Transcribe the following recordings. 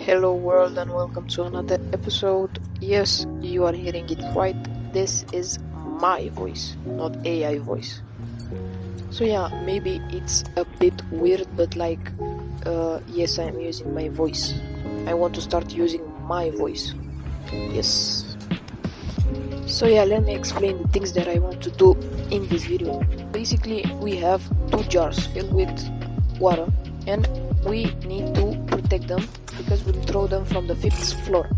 Hello world and welcome to another episode. Yes, you are hearing it right. This is my voice, not AI voice. So yeah, maybe it's a bit weird, but yes, I am using my voice. I want to start using my voice. Yes. So yeah, let me explain the things that I want to do in this video. Basically, we have two jars filled with water and we need to protect them because we'll throw them from the 5th floor.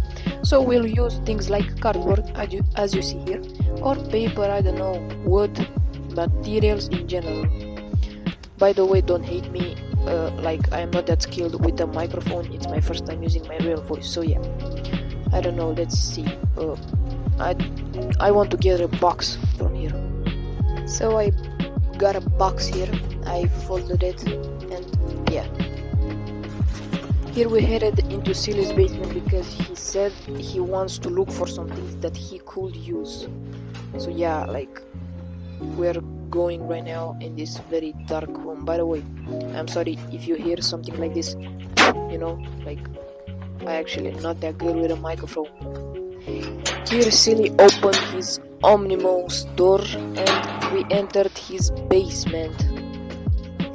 So we'll use things like cardboard, as you see here, or paper, I don't know, wood, materials in general. By the way, don't hate me, I am not that skilled with a microphone. It's my first time using my real voice, so yeah. I don't know, let's see. I want to get a box from here. So I got a box here, I folded it, and yeah. Here we headed into Silly's basement because he said he wants to look for some things that he could use. So yeah, we're going right now in this very dark room. By the way, I'm sorry if you hear something like this, I actually not that good with a microphone. Here Silly opened his Omnimous door and we entered his basement.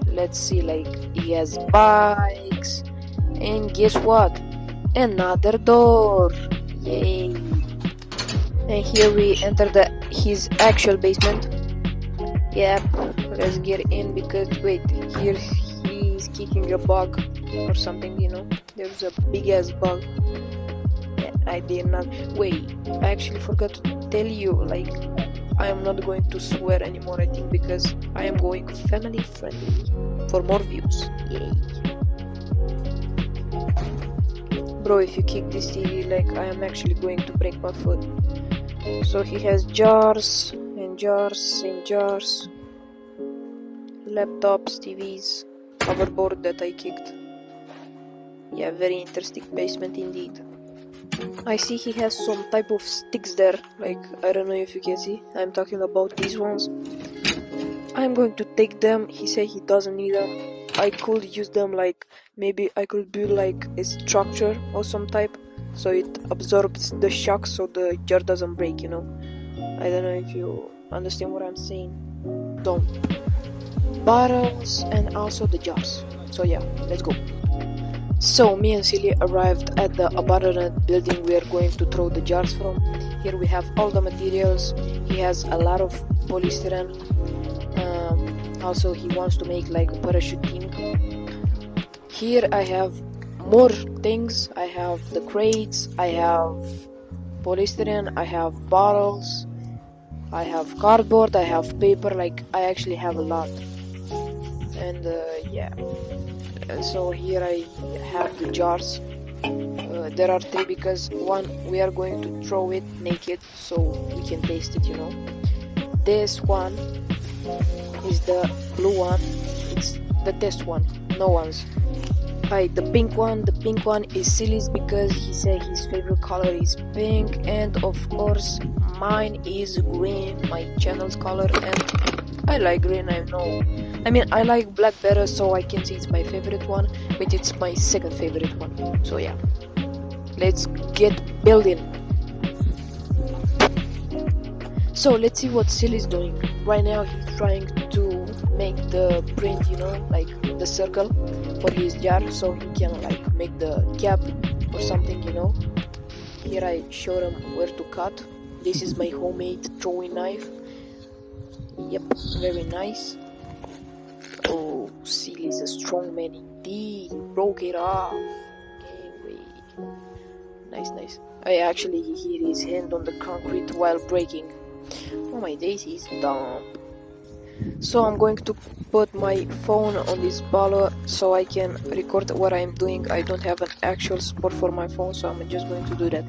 Let's see, he has bikes, and guess what? Another door! Yay! And here we enter his actual basement. Yep, let's get in because wait, here he's kicking a bug or something, there's a big ass bug. I did not wait. I actually forgot to tell you, I am not going to swear anymore, I think, because I am going family friendly for more views. Yay. Bro, if you kick this TV, I am actually going to break my foot. So he has jars and jars and jars, laptops, TVs, hoverboard that I kicked. Yeah, very interesting basement indeed. I see he has some type of sticks there, I don't know if you can see, I'm talking about these ones. I'm going to take them, he said he doesn't need them. I could use them, maybe I could build a structure or some type, so it absorbs the shock so the jar doesn't break, I don't know if you understand what I'm saying. So, bottles and also the jars, so yeah, let's go. So me and Silly arrived at the abandoned building we are going to throw the jars from. Here we have all the materials. He has a lot of polystyrene. Also he wants to make a parachute thing. Here I have more things. I have the crates, I have polystyrene, I have bottles, I have cardboard, I have paper, I actually have a lot. And yeah. So here I have the jars. There are 3 because one we are going to throw it naked so we can taste it, This one is the blue one, it's the test one, no one's. The pink one is Silly's because he said his favorite color is pink, and of course mine is green, my channel's color, and I like green, I like black better, so I can say it's my favorite one, but it's my second favorite one. So yeah, let's get building. So let's see what Silly's doing. Right now he's trying to make the print, the circle for his jar, so he can make the cap or something, Here I showed him where to cut. This is my homemade throwing knife. Yep, very nice. Oh, Silly's a strong man indeed. He broke it off. Anyway, nice. I actually hear his hand on the concrete while breaking. Oh my days, he's dumb. So I'm going to put my phone on this baller so I can record what I'm doing. I don't have an actual support for my phone, so I'm just going to do that.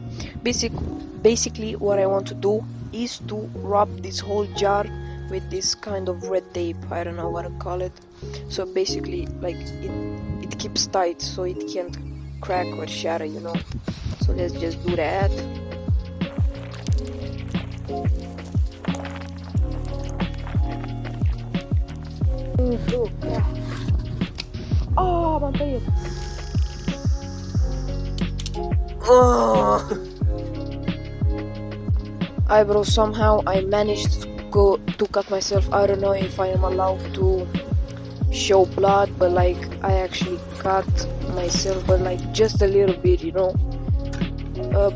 Basically what I want to do is to wrap this whole jar with this kind of red tape, I don't know what to call it. So basically it keeps tight so it can't crack or shatter, So let's just do that. Oh, mantap. no. Bro, somehow I managed to cut myself. I don't know if I am allowed to show blood, but like I actually cut myself, but like just a little bit, you know.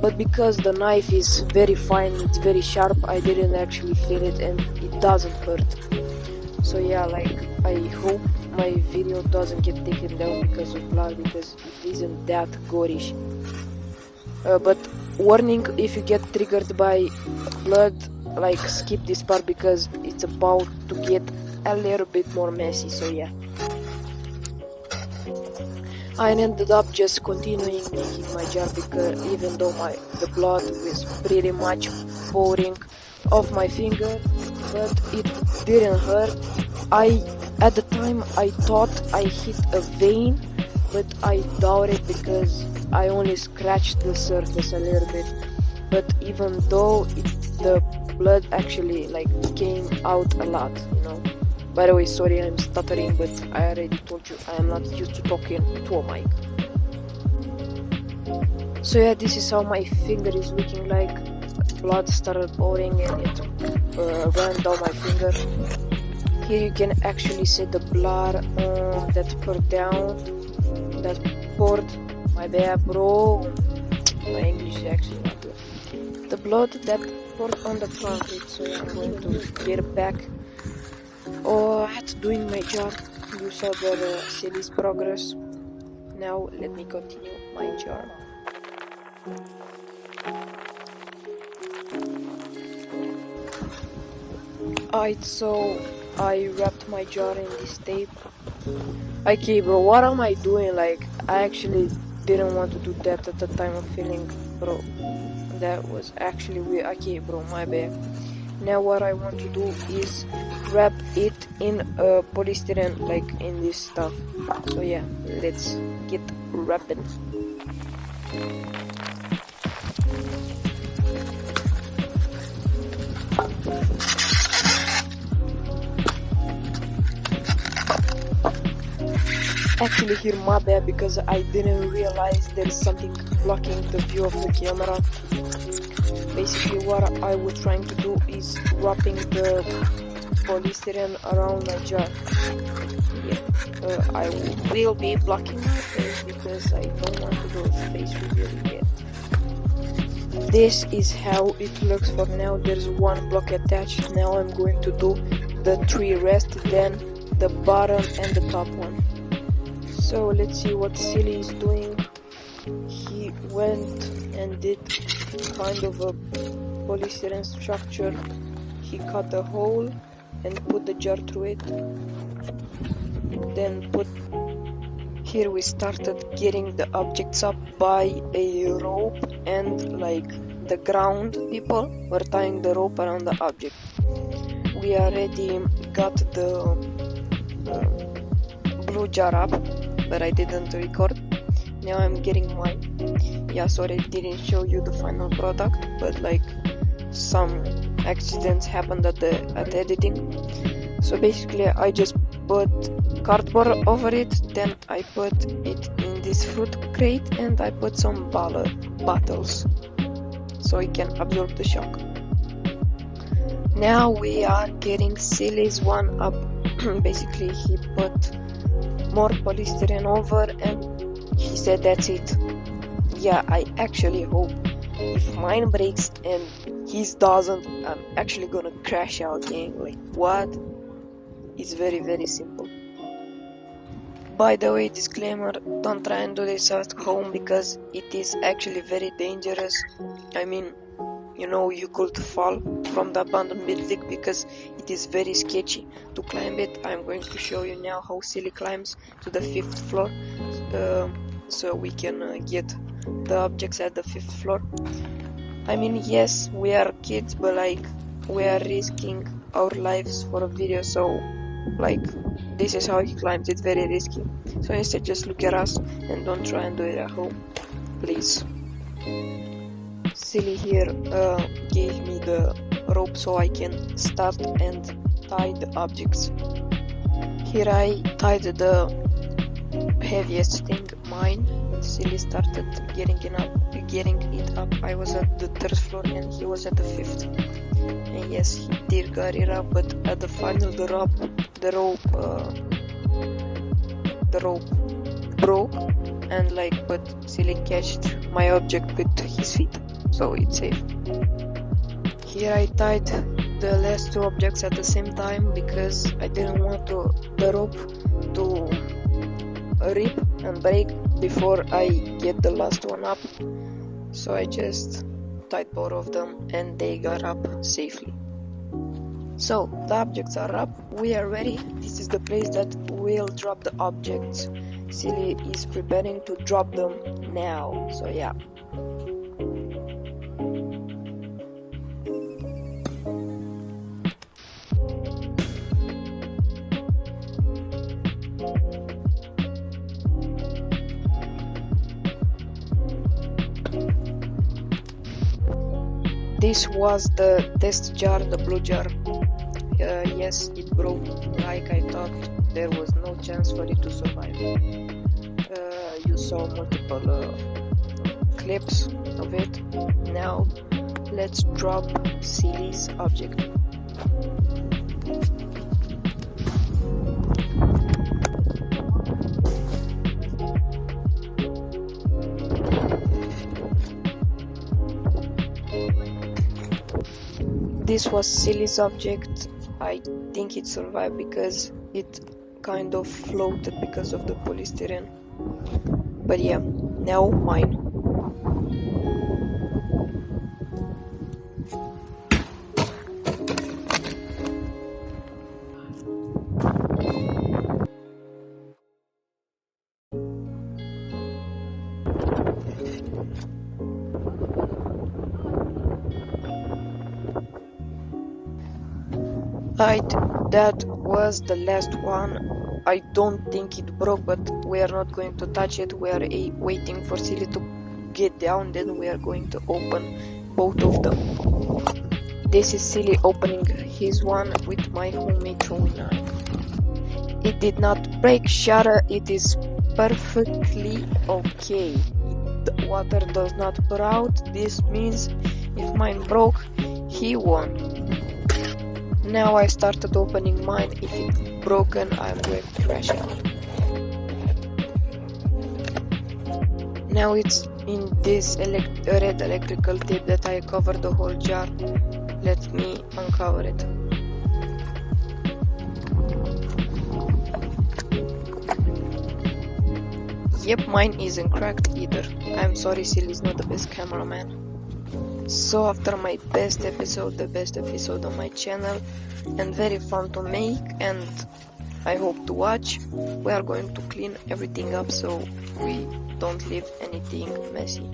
But because the knife is very fine, it's very sharp, I didn't actually feel it and it doesn't hurt. So yeah, like I hope my video doesn't get taken down because of blood, because it isn't that gorish. But warning, if you get triggered by blood, like skip this part because it's about to get a little bit more messy. So yeah, I ended up just continuing making my jar, because even though the blood was pretty much pouring off my finger, but it didn't hurt. At the time I thought I hit a vein, but I doubt it because I only scratched the surface a little bit. But even though the blood actually like came out a lot, you know. By the way, sorry I'm stuttering, but I already told you I am not used to talking to a mic. So yeah, this is how my finger is looking like. Blood started pouring and it ran down my finger. Here you can actually see the blood that poured down, my bad bro, my English is actually not good. The blood that poured on the concrete. So yeah, I'm going to get back at doing my job. You saw the silly's progress. Now let me continue my job. Alright, so I wrapped my jar in this tape. Okay bro, what am I doing? Like, I actually didn't want to do that at the time of filming, bro. That was actually weird. Okay bro, my bad. Now what I want to do is wrap it in polystyrene, like in this stuff. So yeah, let's get wrapping. Actually here, my bad, because I didn't realize there's something blocking the view of the camera. Basically what I was trying to do is wrapping the polystyrene around my jar. Yeah, I will be blocking my face because I don't want to do a face reveal yet. This is how it looks for now. There's one block attached. Now I'm going to do the 3 rest, then the bottom and the top one. So let's see what Silly is doing. He went and did kind of a polystyrene structure. He cut a hole and put the jar through it. Then here we started getting the objects up by a rope, and like the ground people were tying the rope around the object. We already got the blue jar up, but I didn't record. Now I'm getting mine. Yeah, sorry I didn't show you the final product, but like some accidents happened at editing. So basically I just put cardboard over it, then I put it in this fruit crate, and I put some bottles so it can absorb the shock. Now we are getting Silly's one up. Basically he put more polystyrene over and he said that's it. Yeah, I actually hope if mine breaks and his doesn't, I'm actually gonna crash out, gang. Like, what? It's very, very simple. By the way, disclaimer, don't try and do this at home because it is actually very dangerous. I mean, you know, you could fall from the abandoned building because it is very sketchy to climb it. I'm going to show you now how Silly climbs to the 5th floor, so we can get the objects at the 5th floor. I mean, yes, we are kids, but like we are risking our lives for a video, so like this is how he climbs. It's very risky, so instead just look at us and don't try and do it at home, please. Silly here gave me the rope so I can start and tie the objects. Here I tied the heaviest thing, mine. Silly started getting it up. I was at the 3rd floor and he was at the 5th. And yes, he did got it up, but at the final the rope broke, and but Silly catched my object with his feet, so it's safe. Here I tied the last 2 objects at the same time because I didn't want the rope to rip and break before I get the last one up, so I just tied both of them and they got up safely. So the objects are up, we are ready. This is the place that we'll drop the objects. Silly is preparing to drop them now, so yeah. This was the test jar, the blue jar. Yes, it broke like I thought. There was no chance for it to survive. You saw multiple clips of it. Now let's drop Silly's object. This was Silly's object. I think it survived because it kind of floated because of the polystyrene. But yeah, now mine. That was the last one. I don't think it broke, but we are not going to touch it. We are waiting for Silly to get down, then we are going to open both of them. This is Silly opening his one with my homemade throwing knife. It did not break, shatter, it is perfectly okay. The water does not pour out. This means if mine broke, he won. Now I started opening mine. If it's broken, I'm going to crash out. Now it's in this red electrical tape that I covered the whole jar. Let me uncover it. Yep, mine isn't cracked either. I'm sorry, Silly's not the best cameraman. So after my best episode, the best episode on my channel, and very fun to make, and I hope to watch, we are going to clean everything up so we don't leave anything messy.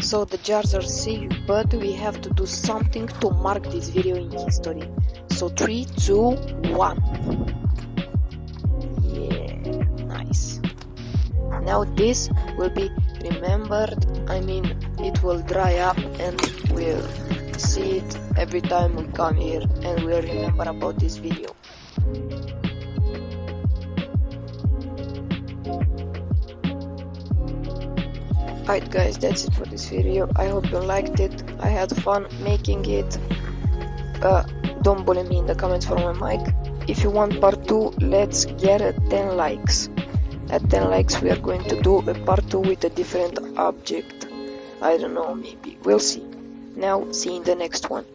So the jars are safe, but we have to do something to mark this video in history. So 3, 2, 1. Now this will be remembered, it will dry up and we'll see it every time we come here and we'll remember about this video. Alright guys, that's it for this video. I hope you liked it. I had fun making it. Don't bully me in the comments for my mic. If you want part 2, let's get 10 likes. At 10 likes we are going to do a part 2 with a different object. I don't know, maybe. We'll see. Now, see you in the next one.